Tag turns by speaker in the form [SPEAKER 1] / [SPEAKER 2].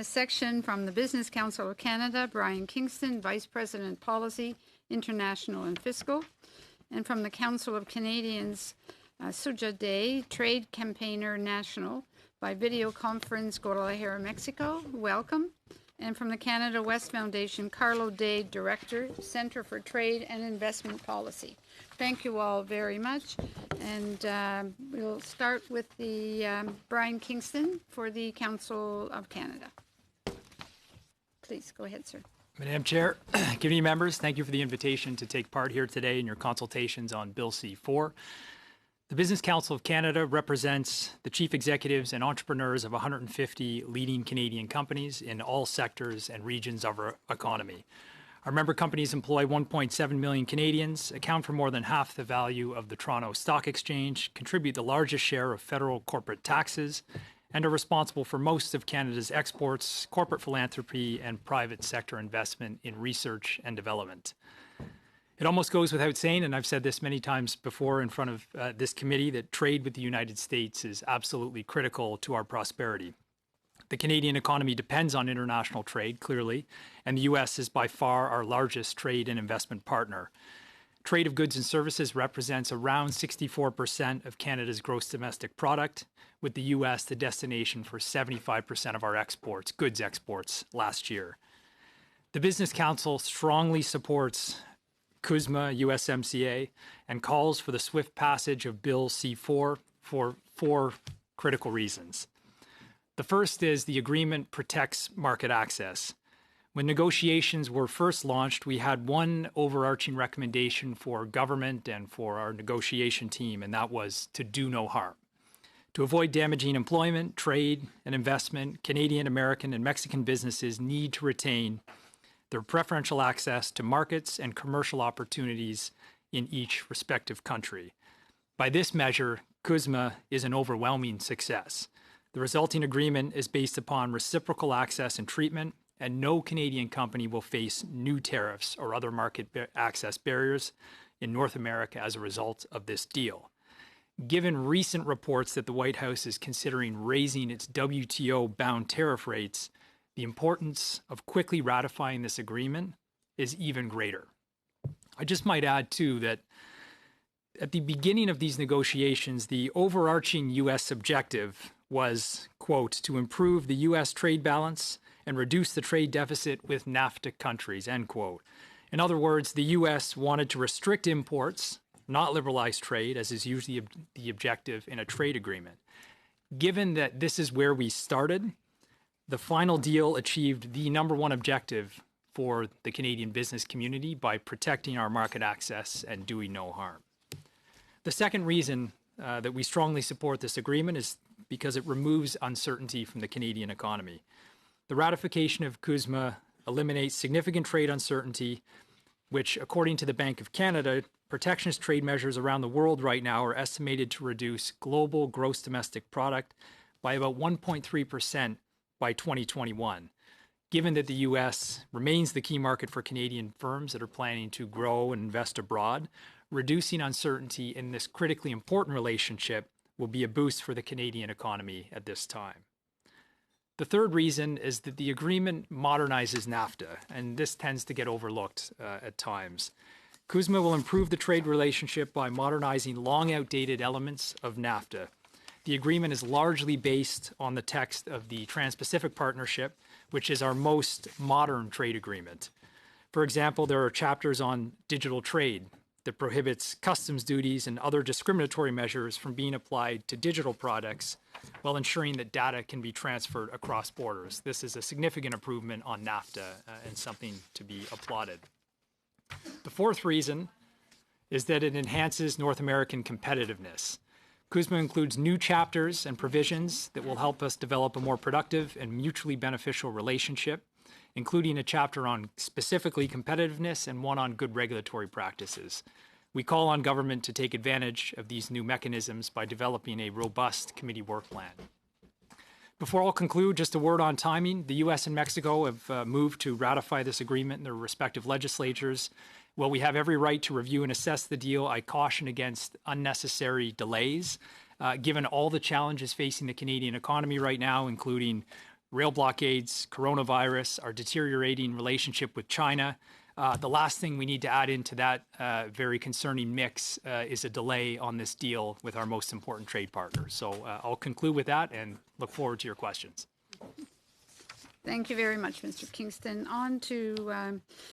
[SPEAKER 1] this section, from the Business Council of Canada, Brian Kingston, Vice President Policy, International and Fiscal. And from the Council of Canadians, Suja Day, Trade Campaigner National, by video conference, Guadalajara, Mexico. Welcome. And from the Canada West Foundation, Carlo Day, Director, Centre for Trade and Investment Policy. Thank you all very much. And we'll start with the Brian Kingston for the Council of Canada. Please go ahead, sir.
[SPEAKER 2] Madam Chair, committee members, thank you for the invitation to take part here today in your consultations on Bill C-4. The Business Council of Canada represents the chief executives and entrepreneurs of 150 leading Canadian companies in all sectors and regions of our economy. Our member companies employ 1.7 million Canadians, account for more than half the value of the Toronto Stock Exchange, contribute the largest share of federal corporate taxes, and are responsible for most of Canada's exports, corporate philanthropy, and private sector investment in research and development. It almost goes without saying, and I've said this many times before in front of this committee, that trade with the United States is absolutely critical to our prosperity. The Canadian economy depends on international trade, clearly, and the U.S. is by far our largest trade and investment partner. Trade of goods and services represents around 64% of Canada's gross domestic product, with the U.S. the destination for 75% of our exports, goods exports, last year. The Business Council strongly supports CUSMA, USMCA, and calls for the swift passage of Bill C-4 for four critical reasons. The first is the agreement protects market access. When negotiations were first launched, we had one overarching recommendation for government and for our negotiation team, and that was to do no harm. To avoid damaging employment, trade, and investment, Canadian, American, and Mexican businesses need to retain their preferential access to markets and commercial opportunities in each respective country. By this measure, CUSMA is an overwhelming success. The resulting agreement is based upon reciprocal access and treatment, and no Canadian company will face new tariffs or other market access barriers in North America as a result of this deal. Given recent reports that the White House is considering raising its WTO-bound tariff rates, the importance of quickly ratifying this agreement is even greater. I just might add, too, that at the beginning of these negotiations, the overarching U.S. objective was, quote, to improve the U.S. trade balance and reduce the trade deficit with NAFTA countries, end quote. In other words, the U.S. wanted to restrict imports, not liberalize trade, as is usually the objective in a trade agreement. Given that this is where we started, the final deal achieved the number one objective for the Canadian business community by protecting our market access and doing no harm. The second reason that we strongly support this agreement is because it removes uncertainty from the Canadian economy. The ratification of CUSMA eliminates significant trade uncertainty, which, according to the Bank of Canada, protectionist trade measures around the world right now are estimated to reduce global gross domestic product by about 1.3% by 2021. Given that the U.S. remains the key market for Canadian firms that are planning to grow and invest abroad, reducing uncertainty in this critically important relationship will be a boost for the Canadian economy at this time. The third reason is that the agreement modernizes NAFTA, and this tends to get overlooked at times. CUSMA will improve the trade relationship by modernizing long outdated elements of NAFTA. The agreement is largely based on the text of the Trans-Pacific Partnership, which is our most modern trade agreement. For example, there are chapters on digital trade that prohibits customs duties and other discriminatory measures from being applied to digital products while ensuring that data can be transferred across borders. This is a significant improvement on NAFTA and something to be applauded. The fourth reason is that it enhances North American competitiveness. CUSMA includes new chapters and provisions that will help us develop a more productive and mutually beneficial relationship, including a chapter on specifically competitiveness and one on good regulatory practices. We call on government to take advantage of these new mechanisms by developing a robust committee work plan. Before I'll conclude, just a word on timing. The U.S. and Mexico have moved to ratify this agreement in their respective legislatures. While we have every right to review and assess the deal, I caution against unnecessary delays, given all the challenges facing the Canadian economy right now, including rail blockades, coronavirus, our deteriorating relationship with China. The last thing we need to add into that very concerning mix is a delay on this deal with our most important trade partner. So I'll conclude with that and look forward to your questions.
[SPEAKER 1] Thank you very much, Mr. Kingston. On to